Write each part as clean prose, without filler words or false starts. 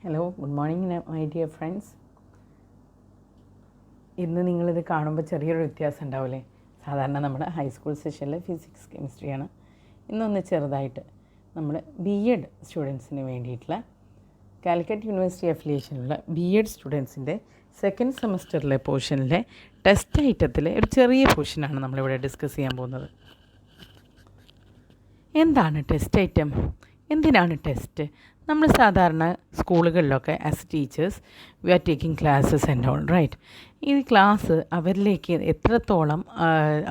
Hello, good morning my dear friends. ഇന്ന് നിങ്ങളിത് കാണുമ്പോൾ ചെറിയൊരു വ്യത്യാസം ഉണ്ടാവില്ലേ? സാധാരണ നമ്മുടെ ഹൈസ്കൂൾ സെഷനിൽ ഫിസിക്സ് കെമിസ്ട്രിയാണ്. ഇന്നൊന്ന് ചെറുതായിട്ട് നമ്മൾ B.Ed സ്റ്റുഡൻസിന് വേണ്ടിയിട്ടുള്ള കാലിക്കറ്റ് യൂണിവേഴ്സിറ്റി അഫിലിയേഷനുള്ള B.Ed സ്റ്റുഡൻസിൻ്റെ സെക്കൻഡ് സെമസ്റ്ററിലെ പോർഷനിലെ ടെസ്റ്റ് ഐറ്റത്തിലെ ഒരു ചെറിയ പോർഷനാണ് നമ്മളിവിടെ ഡിസ്കസ് ചെയ്യാൻ പോകുന്നത്. എന്താണ് ടെസ്റ്റ് ഐറ്റം? എന്തിനാണ് ടെസ്റ്റ്? നമ്മൾ സാധാരണ സ്കൂളുകളിലൊക്കെ as teachers we are taking classes and all right. ഈ ക്ലാസ് അവരിലേക്ക് എത്രത്തോളം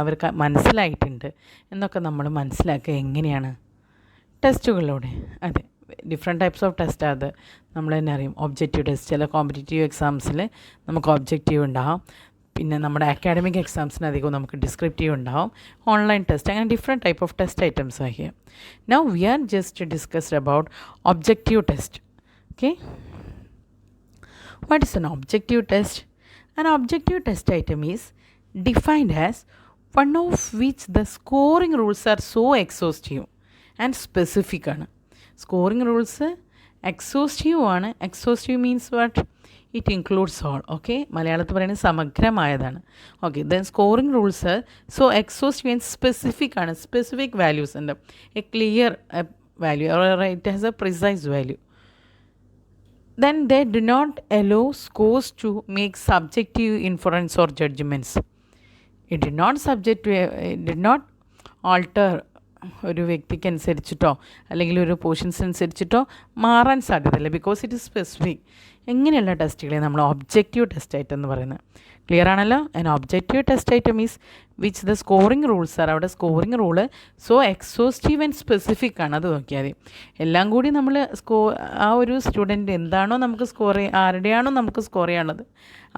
അവർക്ക് മനസ്സിലായിട്ടുണ്ട് എന്നൊക്കെ നമ്മൾ മനസ്സിലാക്കുക എങ്ങനെയാണ്? ടെസ്റ്റുകളിലൂടെ. അതെ, ഡിഫറെൻറ്റ് ടൈപ്സ് ഓഫ് ടെസ്റ്റ്. അത് നമ്മൾ തന്നെ അറിയും. ഒബ്ജക്റ്റീവ് ടെസ്റ്റ്, ചില കോമ്പറ്റേറ്റീവ് എക്സാംസിൽ നമുക്ക് ഒബ്ജക്റ്റീവ് ഉണ്ടാകും. പിന്നെ നമ്മുടെ അക്കാഡമിക് എക്സാംസിന് അധികവും നമുക്ക് ഡിസ്ക്രിപ്റ്റീവ് ഉണ്ടാവും, ഓൺലൈൻ ടെസ്റ്റ്, അങ്ങനെ different type of test items are here. Now we are just discussed about objective test. Okay, what is an objective test? An objective test item is defined as one of which the scoring rules are so exhaustive and specific ആണ്. Scoring rules exhaustive ആണ്. Exhaustive means what? It includes all. Okay, മലയാളത്തിൽ പറയുന്നത് സമഗ്രമായതാണ്. Okay, then scoring rules so exhaustive and specific ആണ്. Specific values ഉണ്ട്. A clear value or it has a precise value. Then they do not allow scores to make subjective inference or judgments. It did not alter ഒരു വ്യക്തിക്ക് അനുസരിച്ചിട്ടോ അല്ലെങ്കിൽ ഒരു portions അനുസരിച്ചിട്ടോ മാറാൻ സാധ്യതയില്ല. Because it is specific. എങ്ങനെയുള്ള ടെസ്റ്റുകളെ നമ്മൾ objective test item എന്ന് പറയുന്നത്? ക്ലിയർ ആണല്ലോ? And objective test item is which the scoring rules are. അവിടെ scoring rule so exhaustive and specific ആണ്. അത് നോക്കിയാൽ മതി. എല്ലാം കൂടി നമ്മൾ ആ ഒരു സ്റ്റുഡൻറ്റ് എന്താണോ നമുക്ക് ആരുടെയാണോ നമുക്ക് സ്കോർ ചെയ്യാനുള്ളത്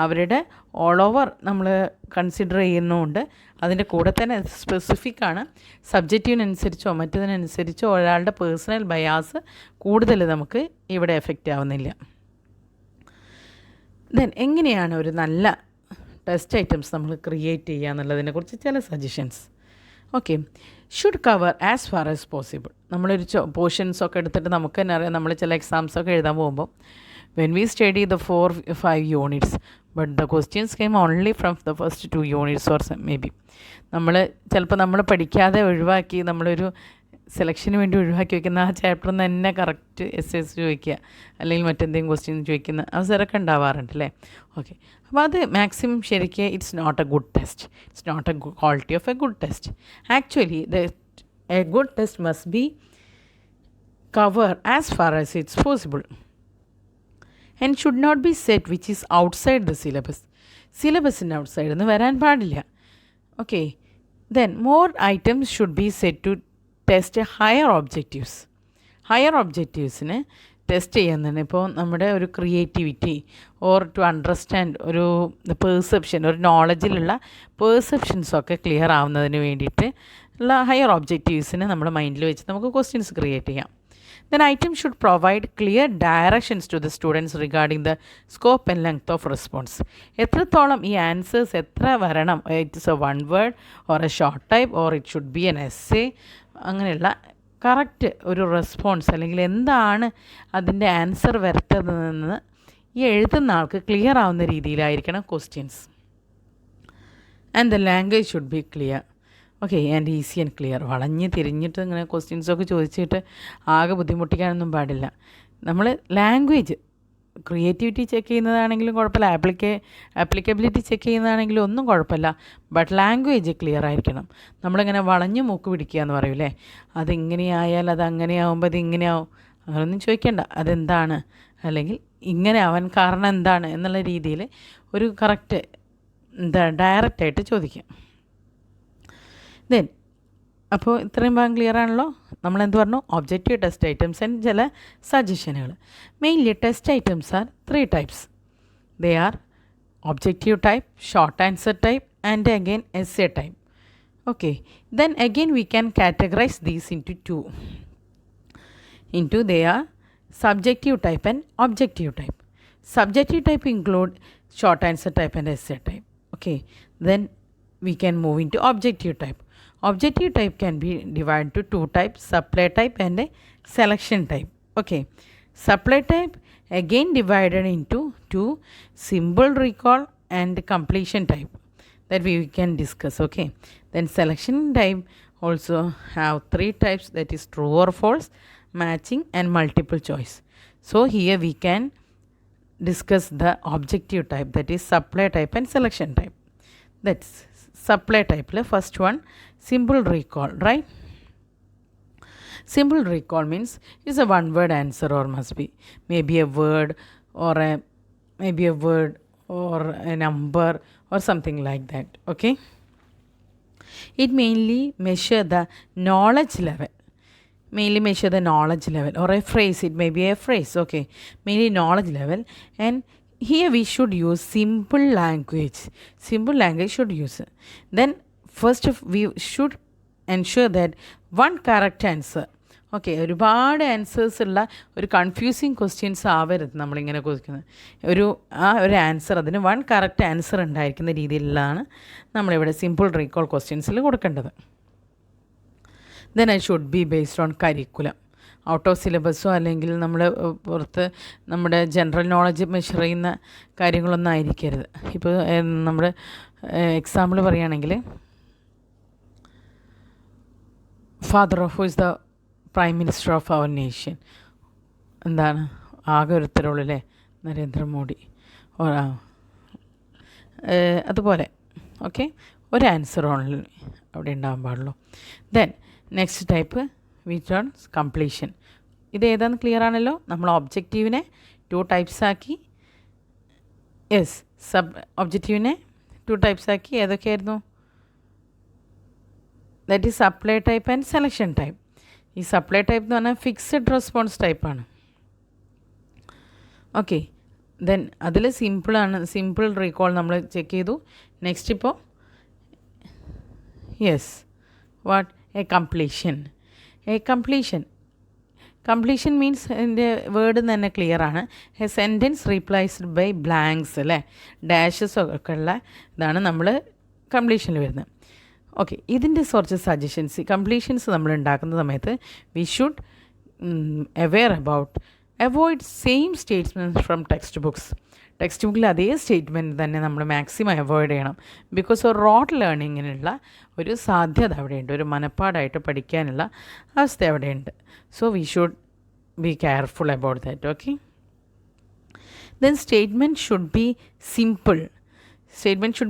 അവരുടെ ഓൾ ഓവർ നമ്മൾ കൺസിഡർ ചെയ്യുന്നുണ്ട്. അതിൻ്റെ കൂടെ തന്നെ സ്പെസിഫിക് ആണ്. സബ്ജക്റ്റീവിനനുസരിച്ചോ മറ്റതിനനുസരിച്ചോ ഒരാളുടെ പേഴ്സണൽ ബയാസ് കൂടുതൽ നമുക്ക് ഇവിടെ എഫക്റ്റ് ആവുന്നില്ല. ദെൻ എങ്ങനെയാണ് ഒരു നല്ല ടെസ്റ്റ് ഐറ്റംസ് നമ്മൾ ക്രിയേറ്റ് ചെയ്യുക എന്നുള്ളതിനെക്കുറിച്ച് ചില suggestions. Okay, should cover as far as possible. നമ്മളൊരു പോർഷൻസൊക്കെ എടുത്തിട്ട് നമുക്ക് തന്നെ അറിയാം. നമ്മൾ ചില എക്സാംസൊക്കെ എഴുതാൻ പോകുമ്പോൾ when we study the 4-5 units but the questions came only from the first 2 units or maybe നമ്മൾ ചിലപ്പോൾ നമ്മൾ പഠിക്കാതെ ഒഴിവാക്കി നമ്മളൊരു സെലക്ഷന് വേണ്ടി ഒഴിവാക്കി വയ്ക്കുന്ന ആ ചാപ്റ്ററിൽ നിന്ന് തന്നെ കറക്റ്റ് എസ് ചോദിക്കുക അല്ലെങ്കിൽ മറ്റെന്തെങ്കിലും ക്വസ്റ്റ്യൻ ചോദിക്കുന്ന അവസരമൊക്കെ ഉണ്ടാവാറുണ്ട് അല്ലേ? ഓക്കെ, അപ്പോൾ അത് മാക്സിമം ശരിക്കും it's not a good test. It's not a quality of a good test. Actually a good test must be cover as far as it's possible and should not be set which is outside the syllabus. സിലബസിൻ്റെ outside നിന്ന് വരാൻ പാടില്ല. Okay, then more items should be set to test higher objectives. Higher ഒബ്ജക്റ്റീവ്സിന് test ചെയ്യുന്നതാണ്. ഇപ്പോൾ നമ്മുടെ ഒരു creativity or to understand ഒരു പെർസെപ്ഷൻ, ഒരു നോളജിലുള്ള പെർസെപ്ഷൻസൊക്കെ ക്ലിയർ ആവുന്നതിന് വേണ്ടിയിട്ട് ഉള്ള ഹയർ ഒബ്ജക്റ്റീവ്സിന് നമ്മുടെ മൈൻഡിൽ വെച്ച് നമുക്ക് ക്വസ്റ്റ്യൻസ് ക്രിയേറ്റ് ചെയ്യാം. Then item should provide clear directions to the students regarding the scope and length of response. എത്രത്തോളം ഈ ആൻസേഴ്സ് എത്ര വരണം? It's A one word or A short type or it should be N essay. അങ്ങനെയുള്ള correct ഒരു response അല്ലെങ്കിൽ എന്താണ് അതിൻ്റെ answer വരേണ്ടതെന്ന് ഈ എഴുതുന്ന ആൾക്ക് ക്ലിയർ ആവുന്ന രീതിയിലായിരിക്കണം questions. And the language should be clear. Okay, and easy and clear. വളഞ്ഞ് തിരിഞ്ഞിട്ട് ഇങ്ങനെ ക്വസ്റ്റ്യൻസൊക്കെ ചോദിച്ചിട്ട് ആകെ ബുദ്ധിമുട്ടിക്കാനൊന്നും പാടില്ല. നമ്മൾ ലാംഗ്വേജ് ക്രിയേറ്റിവിറ്റി ചെക്ക് ചെയ്യുന്നതാണെങ്കിലും കുഴപ്പമില്ല, ആപ്ലിക്കബിലിറ്റി ചെക്ക് ചെയ്യുന്നതാണെങ്കിലും ഒന്നും കുഴപ്പമില്ല. ബട്ട് ലാംഗ്വേജ് ക്ലിയർ ആയിരിക്കണം. നമ്മളിങ്ങനെ വളഞ്ഞ് മൂക്ക് പിടിക്കുക എന്ന് പറയൂലേ, അതിങ്ങനെയായാൽ അത് അങ്ങനെയാവുമ്പോൾ അത് ഇങ്ങനെയാവും, അങ്ങനെയൊന്നും ചോദിക്കേണ്ട. അതെന്താണ് അല്ലെങ്കിൽ ഇങ്ങനെ ആവാൻ കാരണം എന്താണ് എന്നുള്ള രീതിയിൽ ഒരു കറക്റ്റ് ഡയറക്റ്റായിട്ട് ചോദിക്കാം. ദെൻ അപ്പോൾ ഇത്രയും ഭാഗം ക്ലിയർ ആണല്ലോ. നമ്മളെന്ത് പറഞ്ഞു? ഒബ്ജക്റ്റീവ് ടെസ്റ്റ് ഐറ്റംസ് ആൻഡ് ചില സജഷനുകൾ. Mainly test items are 3 types. They are objective type, short answer type and again essay type. Okay, then again we can categorise these into they are subjective type and objective type. Subjective type include short answer type and essay type. Okay, then we can move into objective type. Objective type can be divided into 2 types, supply type and a selection type. Okay, supply type again divided into two, simple recall and completion type, that we can discuss. Okay, then selection type also have three types, that is true or false, matching and multiple choice. So here we can discuss the objective type, that is supply type and selection type. That's supply type. First one, simple recall, right? Simple recall means is a one word answer, or must be maybe a word or a number or something like that. Okay, it mainly measure the knowledge level, or a phrase, it may be a phrase. Okay, mainly knowledge level. And here we should use simple language should use. Then first we should ensure that one correct answer. Okay, ഒരുപാട് answers ഉള്ള ഒരു confusing questions ആവരുത് നമ്മളിങ്ങനെ ചോദിക്കുന്നത്. ഒരു answer, അതിന് one correct answer ഉണ്ടായിരിക്കുന്ന രീതിയിലാണ് നമ്മളിവിടെ സിമ്പിൾ റീകോൾ ക്വസ്റ്റ്യൻസിൽ കൊടുക്കേണ്ടത്. Then I should be based on curriculum. Out of സിലബസോ അല്ലെങ്കിൽ നമ്മൾ പുറത്ത് നമ്മുടെ ജനറൽ നോളജ് മെഷർ ചെയ്യുന്ന കാര്യങ്ങളൊന്നും ആയിരിക്കരുത്. ഇപ്പോൾ നമ്മൾ എക്സാമ്പിൾ പറയുകയാണെങ്കിൽ, father of who is the prime minister of our nation, എന്താണ് ആകെ ഒരുത്തരുള്ളൂ അല്ലേ, നരേന്ദ്രമോദി. അതുപോലെ ഓക്കെ, ഒരു ആൻസർ ഓൺലി അവിടെ ഉണ്ടാകാൻ പാടുള്ളൂ. Then next type which on completion. ഇത് ഏതാണെന്ന് ക്ലിയർ ആണല്ലോ. നമ്മൾ ഒബ്ജക്റ്റീവിനെ ടു ടൈപ്സ് ആക്കി. യെസ്, ഒബ്ജക്റ്റീവിനെ ടു ടൈപ്സ് ആക്കി. ഏതൊക്കെയായിരുന്നു? That is supply type and selection type. ഈ സപ്ലൈ ടൈപ്പ് എന്ന് പറഞ്ഞാൽ ഫിക്സഡ് റെസ്പോൺസ് ടൈപ്പാണ്. ഓക്കെ, ദെൻ അതിൽ സിമ്പിൾ റീകോൾ നമ്മൾ ചെക്ക് ചെയ്തു. നെക്സ്റ്റ് ഇപ്പോൾ yes, what a completion means എൻ്റെ വേർഡ് തന്നെ ക്ലിയർ ആണ്. A sentence replaced by blanks അല്ലേ, ഡാഷസ് ഒക്കെ ഉള്ള ഇതാണ് നമ്മൾ കംപ്ലീഷനിൽ വരുന്നത്. ഓക്കെ, ഇതിൻ്റെ കുറച്ച് സജഷൻസ്. കംപ്ലീഷൻസ് നമ്മൾ ഉണ്ടാക്കുന്ന സമയത്ത് we should avoid same statements from text ബുക്കിൽ അതേ സ്റ്റേറ്റ്മെൻറ്റ് തന്നെ നമ്മൾ മാക്സിമം അവോയ്ഡ് ചെയ്യണം. ബിക്കോസ് ഒരു റോട്ട് ലേണിങ്ങിനുള്ള ഒരു സാധ്യത അവിടെയുണ്ട്, ഒരു മനപ്പാടായിട്ട് പഠിക്കാനുള്ള അവസ്ഥ അവിടെയുണ്ട്. So we should be careful about that. Okay, then statement should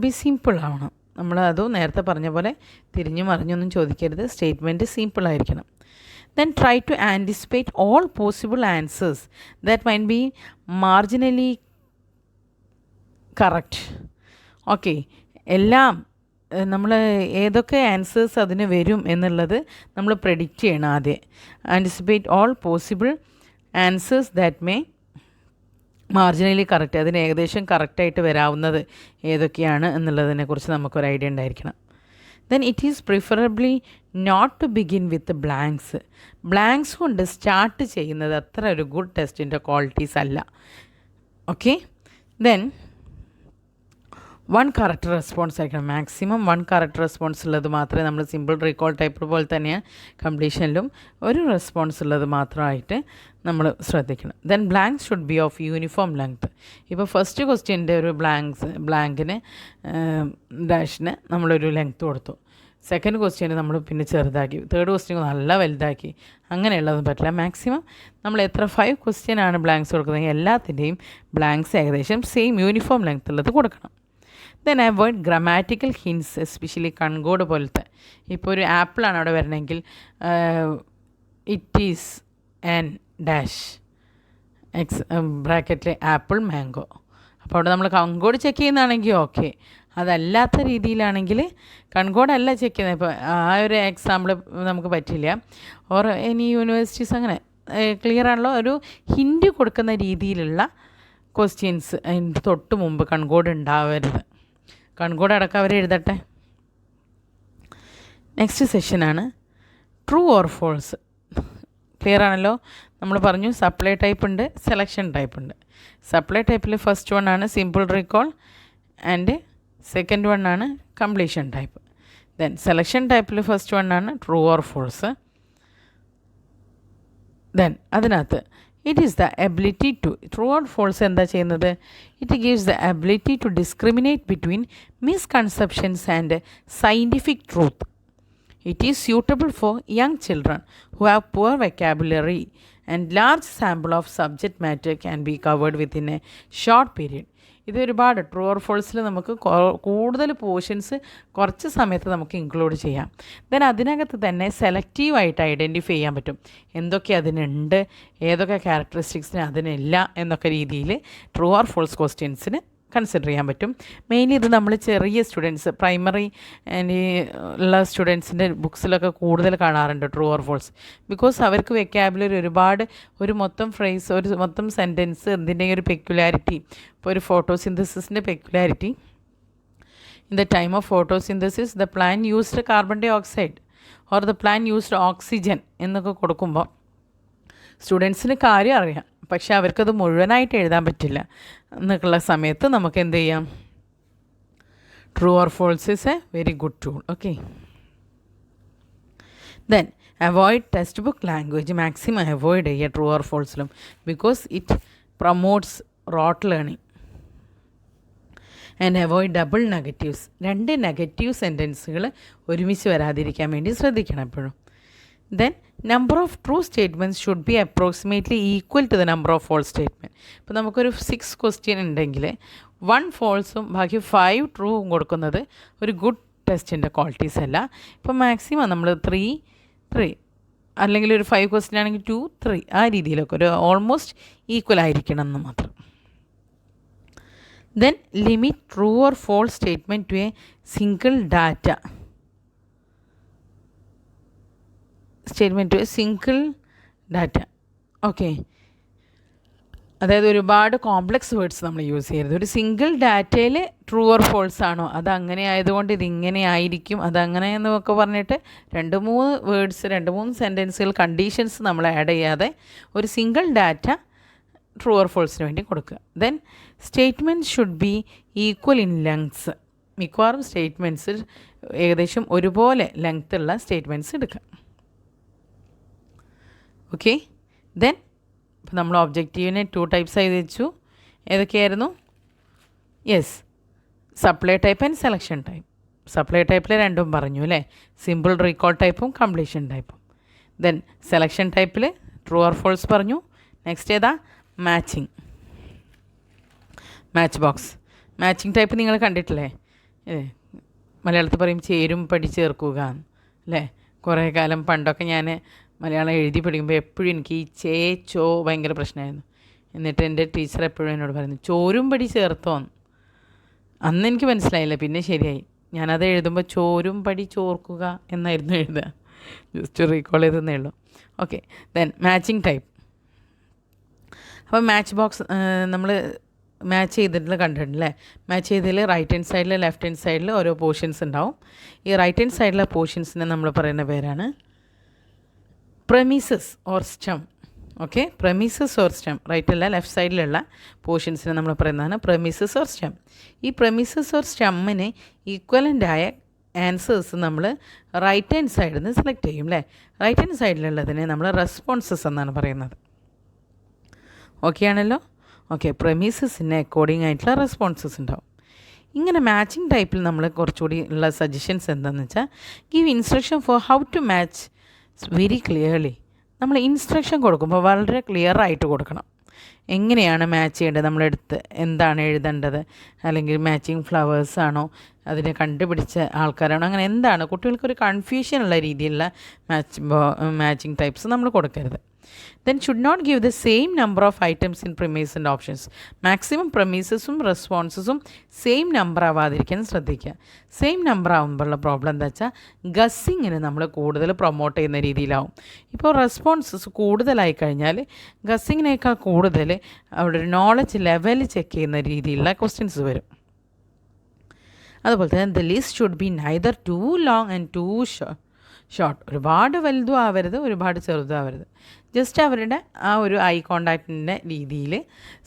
be simple ആവണം. നമ്മളത് നേരത്തെ പറഞ്ഞ പോലെ തിരിഞ്ഞു മറിഞ്ഞൊന്നും ചോദിക്കരുത്, സ്റ്റേറ്റ്മെൻറ്റ് സിമ്പിളായിരിക്കണം. Then try to anticipate all possible answers that might be marginally correct. Okay, എല്ലാം നമ്മൾ ഏതൊക്കെ ആൻസേഴ്സ് അതിന് വരും എന്നുള്ളത് നമ്മൾ പ്രെഡിക്റ്റ് ചെയ്യണം ആദ്യം. Anticipate all possible answers that may marginally correct, അതിന് ഏകദേശം കറക്റ്റായിട്ട് വരാവുന്നത് ഏതൊക്കെയാണ് എന്നുള്ളതിനെക്കുറിച്ച് നമുക്കൊരു ഐഡിയ ഉണ്ടായിരിക്കണം. Then it is preferably not to begin with blanks കൊണ്ട് സ്റ്റാർട്ട് ചെയ്യുന്നത് അത്ര ഒരു ഗുഡ് ടെസ്റ്റിൻ്റെ ക്വാളിറ്റീസ് അല്ല. Okay, then one correct response ആയിരിക്കണം. മാക്സിമം വൺ കറക്റ്റ് റെസ്പോൺസ് ഉള്ളത് മാത്രമേ നമ്മൾ സിമ്പിൾ റീകോൾ ടൈപ്പ് പോലെ തന്നെയാണ് കംപ്ലീഷനിലും ഒരു റെസ്പോൺസ് ഉള്ളത് മാത്രമായിട്ട് നമ്മൾ ശ്രദ്ധിക്കണം. Then blanks should be of uniform length. ഇപ്പോൾ ഫസ്റ്റ് ക്വസ്റ്റ്യൻ്റെ ഒരു ബ്ലാങ്കിന് ഡാഷിന് നമ്മളൊരു ലെങ്ത്ത് കൊടുത്തു. സെക്കൻഡ് ക്വസ്റ്റ്യന് നമ്മൾ പിന്നെ ചെറുതാക്കി, തേർഡ് ക്വസ്റ്റ്യൻ നല്ല വലുതാക്കി. അങ്ങനെയുള്ളതൊന്നും പറ്റില്ല. മാക്സിമം നമ്മൾ എത്ര 5 ക്വസ്റ്റ്യനാണ് ബ്ലാങ്ക്സ് കൊടുക്കുന്നത്, എല്ലാത്തിൻ്റെയും ബ്ലാങ്ക്സ് ഏകദേശം സെയിം യൂണിഫോം ലെങ്ത്ത് ഉള്ളത് കൊടുക്കണം. Then avoid grammatical hints, especially concord പോലത്തെ. ഇപ്പോൾ ഒരു ആപ്പിളാണ് അവിടെ വരണമെങ്കിൽ ഇറ്റ് ഈസ് ആൻ ഡാഷ് ബ്രാക്കറ്റിൽ ആപ്പിൾ മാംഗോ. അപ്പോൾ അവിടെ നമ്മൾ കൺകോഡ് ചെക്ക് ചെയ്യുന്നതാണെങ്കിൽ ഓക്കെ. അതല്ലാത്ത രീതിയിലാണെങ്കിൽ കൺകോഡല്ല ചെക്ക് ചെയ്യുന്നത്. ഇപ്പോൾ ആ ഒരു എക്സാമ്പിൾ നമുക്ക് പറ്റില്ല. ഓർ എനി യൂണിവേഴ്സിറ്റീസ് അങ്ങനെ ക്ലിയർ ആണല്ലോ. ഒരു ഹിൻഡ് കൊടുക്കുന്ന രീതിയിലുള്ള ക്വസ്റ്റ്യൻസ് അതിൻ്റെ തൊട്ട് മുമ്പ് കൺകോഡ് ഉണ്ടാവരുത്. കൺകോഡ് അടക്കം അവർ എഴുതട്ടെ. നെക്സ്റ്റ് സെഷനാണ് ട്രൂ ഓർ ഫോൾസ്. ക്ലിയർ ആണല്ലോ. നമ്മൾ പറഞ്ഞു സപ്ലൈ ടൈപ്പ് ഉണ്ട്, സെലക്ഷൻ ടൈപ്പ് ഉണ്ട്. സപ്ലൈ ടൈപ്പിൽ ഫസ്റ്റ് വൺ ആണ് simple recall and second one ആണ് കംപ്ലീഷൻ ടൈപ്പ്. ദെൻ സെലക്ഷൻ ടൈപ്പിൽ ഫസ്റ്റ് വൺ ആണ് ട്രൂ ഓർ ഫോൾസ്. ദെൻ അതിനകത്ത് it is the ability to true or false എന്താ ചെയ്യുന്നത്? It gives the ability to discriminate between misconceptions and scientific truth. It is suitable for young children who have poor vocabulary and large sample of subject matter can be covered within a short period. ഇത് ഒരുപാട് true or ഫോൾസിൽ നമുക്ക് കൂടുതൽ portions കുറച്ച് സമയത്ത് നമുക്ക് include ചെയ്യാം. Then അതിനകത്ത് തന്നെ സെലക്റ്റീവായിട്ട് ഐഡൻറ്റിഫൈ ചെയ്യാൻ പറ്റും എന്തൊക്കെ അതിനുണ്ട്, ഏതൊക്കെ ക്യാരക്ടറിസ്റ്റിക്സിന് അതിനില്ല എന്നൊക്കെ രീതിയിൽ ട്രൂ ഓർ ഫോൾസ് ക്വസ്റ്റ്യൻസിന് കൺസിഡർ ചെയ്യാൻ പറ്റും. മെയിൻലി ഇത് നമ്മൾ ചെറിയ സ്റ്റുഡൻസ്, പ്രൈമറി ഉള്ള സ്റ്റുഡൻസിൻ്റെ ബുക്സിലൊക്കെ കൂടുതൽ കാണാറുണ്ട് ട്രൂ ഓർ ഫോൾസ്. ബിക്കോസ് അവർക്ക് വെക്കാബുലറി ഒരുപാട്, ഒരു മൊത്തം ഫ്രേസ്, ഒരു മൊത്തം സെൻറ്റൻസ്, എന്തിൻ്റെയും ഒരു പെക്യുലാരിറ്റി. ഇപ്പോൾ ഒരു ഫോട്ടോസിന്തസിസിൻ്റെ peculiarity, in the time of photosynthesis the plant used carbon dioxide or the plant used oxygen എന്നൊക്കെ കൊടുക്കുമ്പോൾ സ്റ്റുഡൻസിന് കാര്യം അറിയാം, പക്ഷെ അവർക്കത് മുഴുവനായിട്ട് എഴുതാൻ പറ്റില്ല എന്നൊക്കെയുള്ള സമയത്ത് നമുക്ക് എന്ത് ചെയ്യാം? True or false is a very good tool. Okay, then avoid text book language. Maximum avoid ചെയ്യുക ട്രൂ ഓർ ഫോൾസിലും, because it promotes rote learning. And avoid double negatives. രണ്ട് നെഗറ്റീവ് സെൻറ്റൻസുകൾ ഒരുമിച്ച് വരാതിരിക്കാൻ വേണ്ടി ശ്രദ്ധിക്കണം എപ്പോഴും. Then number of true statements should be approximately equal to the number of false statement. ഇപ്പോൾ നമുക്കൊരു 6 ക്വസ്റ്റ്യൻ ഉണ്ടെങ്കിൽ 1 ഫോൾസും ബാക്കി 5 ട്രൂവും കൊടുക്കുന്നത് ഒരു ഗുഡ് ടെസ്റ്റിൻ്റെ ക്വാളിറ്റീസ് അല്ല. ഇപ്പോൾ മാക്സിമം നമ്മൾ 3 അല്ലെങ്കിൽ ഒരു 5 ക്വസ്റ്റ്യൻ ആണെങ്കിൽ 2, 3 ആ രീതിയിലൊക്കെ ഒരു ഓൾമോസ്റ്റ് ഈക്വൽ ആയിരിക്കണം എന്ന് മാത്രം. Then limit true or false statement to a single data. Okay, അതായത് ഒരുപാട് കോംപ്ലക്സ് വേർഡ്സ് നമ്മൾ യൂസ് ചെയ്യരുത്. ഒരു സിംഗിൾ ഡാറ്റയിൽ ട്രൂ ഓർ ഫോൾസ് ആണോ, അതങ്ങനെ ആയതുകൊണ്ട് ഇതിങ്ങനെ ആയിരിക്കും, അതങ്ങനെ എന്നൊക്കെ പറഞ്ഞിട്ട് 2-3 വേർഡ്സ്, 2-3 സെൻറ്റൻസുകൾ, കണ്ടീഷൻസ് നമ്മൾ ആഡ് ചെയ്യാതെ ഒരു സിംഗിൾ ഡാറ്റ ട്രൂ ഓർ ഫോൾസിന് വേണ്ടി കൊടുക്കുക. Then statement should B equal in lengths. മിക്കവാറും സ്റ്റേറ്റ്മെൻറ്റ്സ് ഏകദേശം ഒരുപോലെ ലെങ്ത് ഉള്ള സ്റ്റേറ്റ്മെൻറ്റ്സ് എടുക്കുക. ഓക്കെ, ദെൻ ഇപ്പോൾ നമ്മൾ ഒബ്ജക്റ്റീവിനെ 2 ടൈപ്സ് ആയി വെച്ചു. ഏതൊക്കെയായിരുന്നു? Yes, supply type and selection type. Supply ടൈപ്പിൽ രണ്ടും പറഞ്ഞു അല്ലേ, സിമ്പിൾ റീകോൾ ടൈപ്പും കംപ്ലീഷൻ ടൈപ്പും. ദെൻ സെലക്ഷൻ ടൈപ്പിൽ ട്രൂ ഓർ ഫോൾസ് പറഞ്ഞു. നെക്സ്റ്റ് ഏതാ? Matching box. മാച്ചിങ് ടൈപ്പ് നിങ്ങൾ കണ്ടിട്ടില്ലേ? മലയാളത്തിൽ പറയും ചേരും പടി ചേർക്കുക അല്ലേ. കുറേ കാലം പണ്ടൊക്കെ ഞാൻ മലയാളം എഴുതി പഠിക്കുമ്പോൾ എപ്പോഴും എനിക്ക് ഈ ചോ ഭയങ്കര പ്രശ്നമായിരുന്നു. എന്നിട്ട് എൻ്റെ ടീച്ചർ എപ്പോഴും എന്നോട് പറയുന്നു ചോരും പടി ചേർത്തോന്ന്. അന്ന് എനിക്ക് മനസ്സിലായില്ല, പിന്നെ ശരിയായി. ഞാനത് എഴുതുമ്പോൾ ചോരും പടി ചോർക്കുക എന്നായിരുന്നു എഴുതുക. ജസ്റ്റ് റീകോൾ ചെയ്തതേ ഉള്ളൂ. Okay, then matching type. അപ്പോൾ മാച്ച് ബോക്സ് നമ്മൾ മാച്ച് ചെയ്തിട്ടുള്ള കണ്ടിട്ടുണ്ടല്ലേ. മാച്ച് ചെയ്തതിൽ റൈറ്റ് ഹാൻഡ് സൈഡിൽ ലെഫ്റ്റ് ഹാൻഡ് സൈഡിൽ ഓരോ പോർഷൻസ് ഉണ്ടാവും. ഈ റൈറ്റ് ഹാൻഡ് സൈഡിലെ പോർഷൻസിനെ നമ്മൾ പറയുന്ന പേരാണ് premises or stem. Okay, premises or stem. Right അല്ല ലെഫ്റ്റ് സൈഡിലുള്ള പോർഷൻസിനെ നമ്മൾ പറയുന്നതാണ് പ്രമിസസ് ഓർ സ്റ്റം. ഈ പ്രമിസസ് ഓർ സ്റ്റമ്മിന് ഈക്വലൻ്റായ ആൻസേഴ്സ് നമ്മൾ റൈറ്റ് ഹാൻഡ് സൈഡിൽ നിന്ന് സെലക്ട് ചെയ്യും അല്ലേ. റൈറ്റ് ഹാൻഡ് സൈഡിലുള്ളതിനെ നമ്മൾ റെസ്പോൺസസ് എന്നാണ് പറയുന്നത്. ഓക്കെ ആണല്ലോ. ഓക്കെ, പ്രമിസസിന് അക്കോർഡിംഗ് ആയിട്ടുള്ള റെസ്പോൺസസ് ഉണ്ടാവും. ഇങ്ങനെ മാച്ചിങ് ടൈപ്പിൽ നമ്മൾ കുറച്ചുകൂടി ഉള്ള സജഷൻസ് എന്താണെന്ന് വെച്ചാൽ give instruction for how to match very clearly. നമ്മൾ ഇൻസ്ട്രക്ഷൻ കൊടുക്കുമ്പോൾ വളരെ ക്ലിയർ ആയിട്ട് കൊടുക്കണം. എങ്ങനെയാണ് മാച്ച് ചെയ്യേണ്ടത്, നമ്മളെടുത്ത് എന്താണ് എഴുതേണ്ടത്, അല്ലെങ്കിൽ മാച്ചിങ് ഫ്ലവേഴ്സ് ആണോ, അതിനെ കണ്ടുപിടിച്ച ആൾക്കാരാണോ, അങ്ങനെ എന്താണ്, കുട്ടികൾക്കൊരു കൺഫ്യൂഷൻ ഉള്ള രീതിയിലുള്ള മാച്ചിങ് ടൈപ്സ് നമ്മൾ കൊടുക്കരുത്. Then should not give the same number of items in premise and options. Maximum പ്രമീസസും റെസ്പോൺസസും സെയിം നമ്പർ ആവാതിരിക്കാൻ ശ്രദ്ധിക്കുക. സെയിം നമ്പർ ആകുമ്പോഴുള്ള പ്രോബ്ലം എന്താ വെച്ചാൽ ഗസ്സിങ്ങിന് നമ്മൾ കൂടുതൽ പ്രൊമോട്ട് ചെയ്യുന്ന രീതിയിലാവും. ഇപ്പോൾ റെസ്പോൺസസ് കൂടുതലായി കഴിഞ്ഞാൽ ഗസ്സിങ്ങിനേക്കാൾ കൂടുതൽ അവിടെ ഒരു നോളജ് ലെവൽ ചെക്ക് ചെയ്യുന്ന രീതിയിലുള്ള ക്വസ്റ്റ്യൻസ് വരും. അതുപോലെ തന്നെ the list should be neither too long and too short. ഒരുപാട് വലുതും ആവരുത്, ഒരുപാട് ചെറുതും ആവരുത്. ജസ്റ്റ് അവരുടെ ആ ഒരു ഐ കോണ്ടാക്റ്റിൻ്റെ രീതിയിൽ,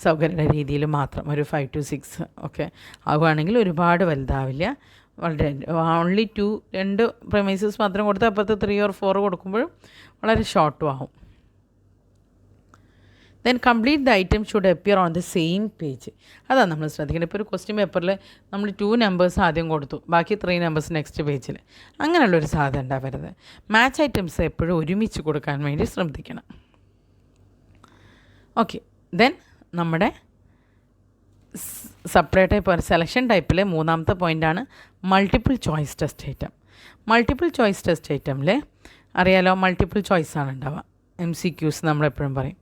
സൗകര്യയുടെ രീതിയിൽ മാത്രം ഒരു 5 to 6 ഒക്കെ ആവുകയാണെങ്കിൽ ഒരുപാട് വലുതാവില്ല. വളരെ ഓൺലി 2 പ്രമൈസസ് മാത്രം കൊടുത്ത് അപ്പുറത്ത് 3 or 4 കൊടുക്കുമ്പോഴും വളരെ ഷോർട്ടും ആവും. Then complete the item should appear on the same page. അതാണ് നമ്മൾ ശ്രദ്ധിക്കുന്നത്. ഇപ്പോൾ ഒരു ക്വസ്റ്റ്യൻ പേപ്പറിൽ നമ്മൾ 2 നമ്പേഴ്സ് ആദ്യം കൊടുത്തു, ബാക്കി 3 നമ്പേഴ്സ് നെക്സ്റ്റ് പേജിൽ, അങ്ങനെയുള്ളൊരു സാധ്യത ഉണ്ടാവരുത്. മാച്ച് ഐറ്റംസ് എപ്പോഴും ഒരുമിച്ച് കൊടുക്കാൻ വേണ്ടി ശ്രദ്ധിക്കണം. ഓക്കെ, ദെൻ നമ്മുടെ സപ്ലൈ ടൈപ്പ് സെലക്ഷൻ ടൈപ്പിൽ മൂന്നാമത്തെ പോയിൻ്റാണ് multiple choice test item. Multiple choice test ഐറ്റമിൽ അറിയാലോ, മൾട്ടിപ്പിൾ ചോയ്സാണ് ഉണ്ടാവുക. MCQs നമ്മളെപ്പോഴും പറയും.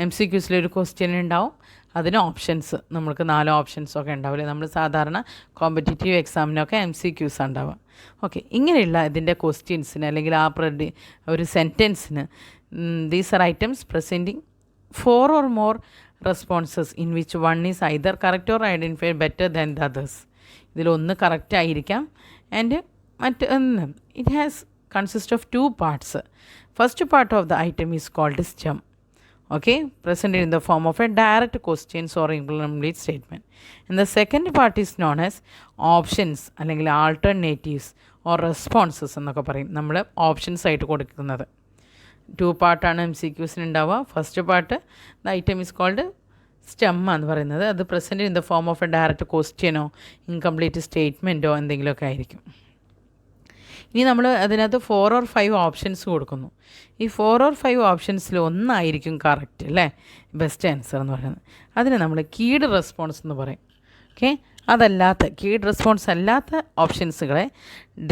MCQസിലൊരു ക്വസ്റ്റ്യൻ ഉണ്ടാവും, അതിന് ഓപ്ഷൻസ് നമ്മൾക്ക് 4 ഓപ്ഷൻസൊക്കെ ഉണ്ടാവില്ലേ. നമ്മൾ സാധാരണ കോമ്പറ്റേറ്റീവ് എക്സാമിനൊക്കെ MCQs ഉണ്ടാവുക. ഓക്കെ, ഇങ്ങനെയുള്ള ഇതിൻ്റെ ക്വസ്റ്റ്യൻസിന് അല്ലെങ്കിൽ ആ ഒരു സെൻറ്റൻസിന് these are items presenting 4 or more responses in which one is either correct or identified better than the others. ഇതിലൊന്ന് കറക്റ്റ് ആയിരിക്കാം ആൻഡ് മറ്റൊന്ന് it has consist of 2 parts. First part of the item is called stem, okay, presented in the form of a direct questions or incomplete statement. And the second part is known as options അല്ലെങ്കിൽ alternatives or responses എന്നൊക്കെ പറയും. നമ്മൾ options ആയിട്ട് കൊടുക്കുന്നത് 2 പാർട്ടാണ് MCQസിന് ഉണ്ടാവുക. First part the item is called stem എന്ന് പറയുന്നത്. അത് present in the form of a direct ക്വസ്റ്റ്യനോ ഇൻകംപ്ലീറ്റ് സ്റ്റേറ്റ്മെൻറ്റോ എന്തെങ്കിലുമൊക്കെ ആയിരിക്കും. ഇനി നമ്മൾ അതിനകത്ത് 4 or 5 ഓപ്ഷൻസ് കൊടുക്കുന്നു. ഈ 4 or 5 ഓപ്ഷൻസിൽ ഒന്നായിരിക്കും കറക്റ്റ് അല്ലേ, ബെസ്റ്റ് ആൻസർ എന്ന് പറയുന്നത്. അതിന് നമ്മൾ കീഡ് റെസ്പോൺസ് എന്ന് പറയും. ഓക്കെ, അതല്ലാത്ത കീഡ് റെസ്പോൺസ് അല്ലാത്ത ഓപ്ഷൻസുകളെ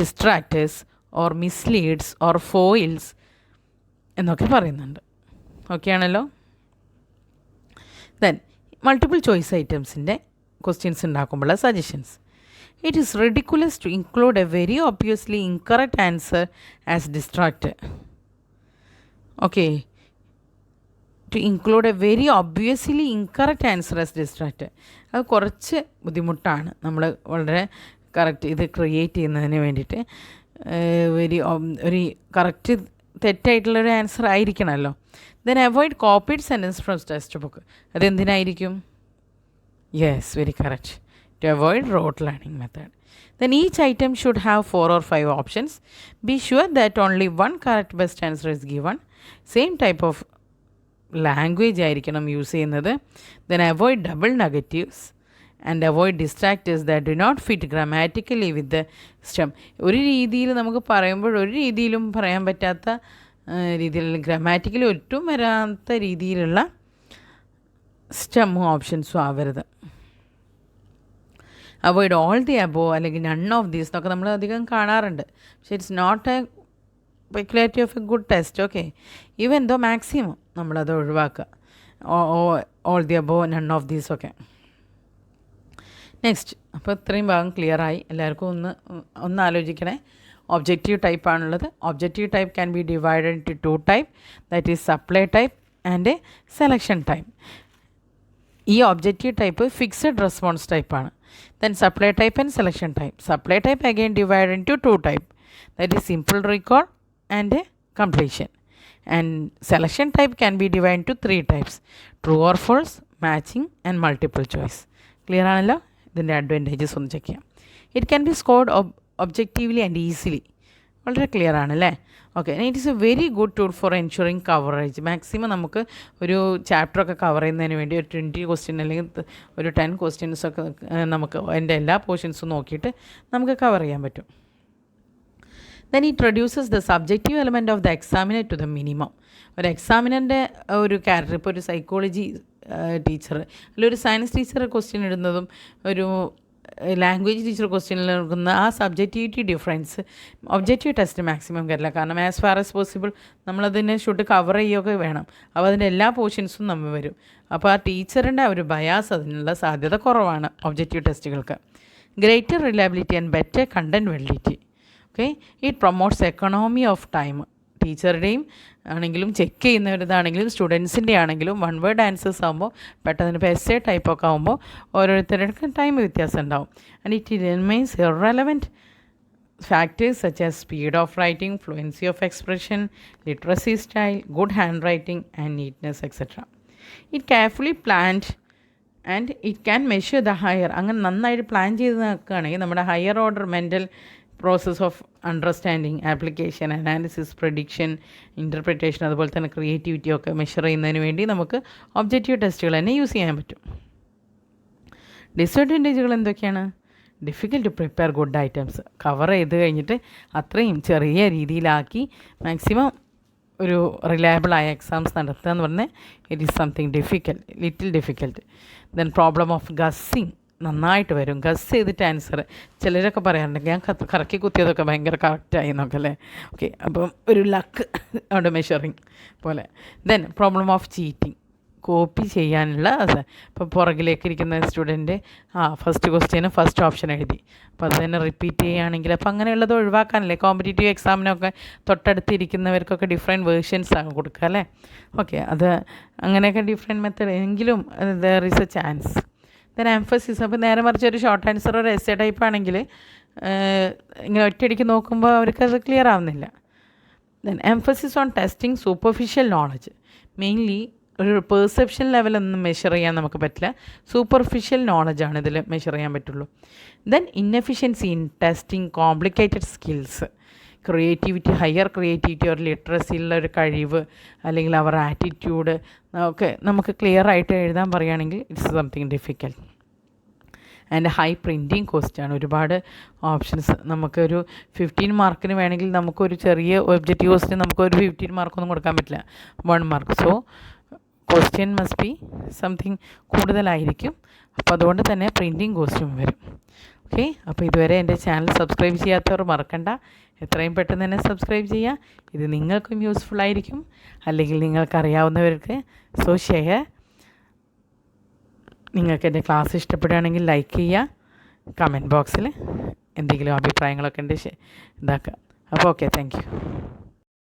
distractors or misleads or foils എന്നൊക്കെ പറയുന്നുണ്ട്. ഓക്കെ ആണല്ലോ. ദെൻ മൾട്ടിപ്പിൾ ചോയ്സ് ഐറ്റംസിൻ്റെ ക്വസ്റ്റ്യൻസ് ഉണ്ടാക്കുമ്പോഴുള്ള suggestions. It is ridiculous to include a very obviously incorrect answer as distractor. Okay, to include a very obviously incorrect answer as distractor. അത് കുറച്ച് ബുദ്ധിമുട്ടാണ്. നമ്മൾ വളരെ കറക്റ്റ് ഇത് ക്രിയേറ്റ് ചെയ്യുന്നതിന് വേണ്ടിയിട്ട് ഒരു കറക്റ്റ് തെറ്റായിട്ടുള്ളൊരു ആൻസർ ആയിരിക്കണമല്ലോ. Then avoid copied sentence from text book. അതെന്തിനായിരിക്കും? Yes, very correct. To avoid rote learning method. Then each item should have 4 or 5 options. Be sure that only one correct best answer is given. Same type of language ആയിരിക്കണം use ചെയ്യുന്നത്. Then avoid double negatives and avoid distractors that do not fit grammatically with the stem. ഒരു രീതിയിൽ നമുക്ക് പറയുമ്പോൾ ഒരു രീതിയിലും പറയാൻ പറ്റാത്ത രീതിയിൽ ഗ്രാമാറ്റിക്കലി ഒട്ടും വരാത്ത രീതിയിലുള്ള സ്റ്റെമ്മും ഓപ്ഷൻസും ആവരുത്. അവോയ്ഡ് ഓൾ ദി അബോ അല്ലെങ്കിൽ നൺ ഓഫ് ദീസ് എന്നൊക്കെ നമ്മൾ അധികം കാണാറുണ്ട്. പക്ഷേ it's not a peculiarity of a good test. Okay, even though maximum നമ്മളത് ഒഴിവാക്കുക. All the above none of these ഒക്കെ. നെക്സ്റ്റ്, അപ്പോൾ ഇത്രയും ഭാഗം ക്ലിയറായി. എല്ലാവർക്കും ഒന്ന് ആലോചിക്കണേ. ഒബ്ജക്റ്റീവ് ടൈപ്പാണുള്ളത്. Objective type can be divided into 2 type, that is supply type and selection type. ഈ ഒബ്ജക്റ്റീവ് ടൈപ്പ് ഫിക്സഡ് റെസ്പോൺസ് ടൈപ്പാണ്. Then supply type and selection type. Supply type again divided into 2 type, that is simple recall and completion. And selection type can be divided into 3 types, true or false, matching and multiple choice. Clear ആണല്ലോ? ഇതിൻ്റെ advantages ഒന്ന് check ചെയ്യാം. It can be scored objectively and easily. വളരെ clear ആണല്ലേ? Okay, it is A very good tool for ensuring coverage. Maximum നമുക്ക് ഒരു ചാപ്റ്ററൊക്കെ cover ചെയ്യുന്നതിന് വേണ്ടി ഒരു 20 ക്വസ്റ്റ്യൻ അല്ലെങ്കിൽ ഒരു 10 ക്വസ്റ്റ്യൻസൊക്കെ നമുക്ക് അതിൻ്റെ എല്ലാ പോർഷൻസും നോക്കിയിട്ട് നമുക്ക് കവർ ചെയ്യാൻ പറ്റും. Then it reduces the subjective element of the examiner to the minimum. ഒരു എക്സാമിനറിൻ്റെ ഒരു ക്യാരക്ടർ, ഇപ്പോൾ ഒരു സൈക്കോളജി ടീച്ചർ അല്ലെങ്കിൽ ഒരു സയൻസ് ടീച്ചർ ക്വസ്റ്റ്യൻ ഇടുന്നതും ഒരു ലാംഗ്വേജ് ടീച്ചർ ക്വസ്റ്റ്യനിൽ നൽകുന്ന ആ subjectivity difference objective test maximum കയറില്ല. കാരണം ആസ് ഫാർ ആസ് പോസിബിൾ നമ്മളതിനെ ഷുഡ് കവർ ചെയ്യുകയൊക്കെ വേണം. അപ്പോൾ അതിൻ്റെ എല്ലാ പോർഷൻസും നമ്മൾ വരും. അപ്പോൾ ആ ടീച്ചറിൻ്റെ ഒരു ബയാസ് അതിനുള്ള സാധ്യത കുറവാണ് ഒബ്ജക്റ്റീവ് ടെസ്റ്റുകൾക്ക്. Greater reliability and better content validity. Okay, it promotes economy of time. ടീച്ചറുടെയും ആണെങ്കിലും ചെക്ക് ചെയ്യുന്നവരുതാണെങ്കിലും സ്റ്റുഡൻസിൻ്റെ ആണെങ്കിലും 1 വേർഡ് ആൻസേഴ്സ് ആകുമ്പോൾ പെട്ടെന്ന് ഇപ്പോൾ എസ്സേ ടൈപ്പൊക്കെ ആകുമ്പോൾ ഓരോരുത്തരുടെയും ടൈം വ്യത്യാസം ഉണ്ടാവും. And it remains irrelevant factors such as speed of writing, fluency of expression, literacy style, good hand writing and neatness etcetera. It carefully planned and it can measure the higher. അങ്ങനെ നന്നായിട്ട് plan ചെയ്ത് നോക്കുകയാണെങ്കിൽ നമ്മുടെ higher order mental process of understanding, application, analysis, prediction, interpretation, അതുപോലെ തന്നെ creativity ഒക്കെ measure ചെയ്യുന്നതിന് വേണ്ടി നമുക്ക് ഒബ്ജക്റ്റീവ് ടെസ്റ്റുകൾ തന്നെ യൂസ് ചെയ്യാൻ പറ്റും. ഡിസഡ്വാൻറ്റേജുകൾ എന്തൊക്കെയാണ്? Difficult to prepare good items. Cover ചെയ്ത് കഴിഞ്ഞിട്ട് അത്രയും ചെറിയ രീതിയിലാക്കി മാക്സിമം ഒരു റിലയബിളായ എക്സാംസ് നടത്തുക എന്ന് പറഞ്ഞാൽ it is something little difficult. Then problem of guessing നന്നായിട്ട് വരും. ഗസ് ചെയ്തിട്ട് ആൻസർ ചിലരൊക്കെ പറയാറുണ്ട് ഞാൻ കറക്കി കുത്തിയതൊക്കെ ഭയങ്കര കറക്റ്റായി എന്നൊക്കെ അല്ലേ. ഓക്കെ, അപ്പം ഒരു ലക്ക് അവിടെ മെഷറിങ് പോലെ. Then problem of cheating, copy ചെയ്യാനുള്ള ഇപ്പോൾ പുറകിലേക്ക് ഇരിക്കുന്ന student first question first option എഴുതി, അപ്പോൾ അത് തന്നെ റിപ്പീറ്റ് ചെയ്യുകയാണെങ്കിൽ അപ്പോൾ അങ്ങനെയുള്ളത് ഒഴിവാക്കാനല്ലേ. കോമ്പറ്റേറ്റീവ് എക്സാമിനൊക്കെ തൊട്ടടുത്തിരിക്കുന്നവർക്കൊക്കെ ഡിഫറെൻറ്റ് വേർഷൻസ് ആണ് കൊടുക്കുക അല്ലേ. ഓക്കെ, അത് അങ്ങനെയൊക്കെ ഡിഫറെൻറ്റ് മെത്തേഡ് എങ്കിലും there is A chance. Then emphasis, അപ്പോൾ നേരെ മറിച്ച് ഒരു ഷോർട്ട് ആൻസർ ഒരു എസ്സേ ടൈപ്പ് ആണെങ്കിൽ ഇങ്ങനെ ഒറ്റയടിക്ക് നോക്കുമ്പോൾ അവർക്കത് ക്ലിയർ ആവുന്നില്ല. Then emphasis on testing superficial knowledge, mainly ഒരു പെർസെപ്ഷൻ ലെവലൊന്നും മെഷർ ചെയ്യാൻ നമുക്ക് പറ്റില്ല, സൂപ്പർഫിഷ്യൽ നോളജാണ് ഇതിൽ മെഷർ ചെയ്യാൻ പറ്റുള്ളൂ. Then inefficiency in testing complicated skills, creativity, higher creativity ഒരു ലിറ്ററസിയുള്ള ഒരു കഴിവ് അല്ലെങ്കിൽ അവർ ആറ്റിറ്റ്യൂഡ് ഒക്കെ നമുക്ക് ക്ലിയർ ആയിട്ട് എഴുതാൻ പറയുകയാണെങ്കിൽ it's something difficult. And high printing കോസ്റ്റാണ്. ഒരുപാട് ഓപ്ഷൻസ്, നമുക്കൊരു 15 മാർക്കിന് വേണമെങ്കിൽ നമുക്കൊരു ചെറിയ ഒബ്ജക്റ്റീവ് കോസ്റ്റിന് നമുക്കൊരു 15 മാർക്കൊന്നും കൊടുക്കാൻ പറ്റില്ല, 1 mark. So question must be something കൂടുതലായിരിക്കും. അപ്പോൾ അതുകൊണ്ട് തന്നെ പ്രിൻറ്റിങ് കോസ്റ്റും വരും. ഓക്കെ, അപ്പോൾ ഇതുവരെ എൻ്റെ ചാനൽ സബ്സ്ക്രൈബ് ചെയ്യാത്തവർ മറക്കണ്ട, എത്രയും പെട്ടെന്ന് തന്നെ സബ്സ്ക്രൈബ് ചെയ്യുക. ഇത് നിങ്ങൾക്കും യൂസ്ഫുൾ ആയിരിക്കും, അല്ലെങ്കിൽ നിങ്ങൾക്കറിയാവുന്നവർക്ക് സോ ഷെയർ. നിങ്ങൾക്ക് എൻ്റെ ക്ലാസ് ഇഷ്ടപ്പെടുകയാണെങ്കിൽ ലൈക്ക് ചെയ്യുക, കമൻറ്റ് ബോക്സിൽ എന്തെങ്കിലും അഭിപ്രായങ്ങളൊക്കെ ഉണ്ട് ഇതാക്കുക. അപ്പോൾ ഓക്കെ, താങ്ക് യു.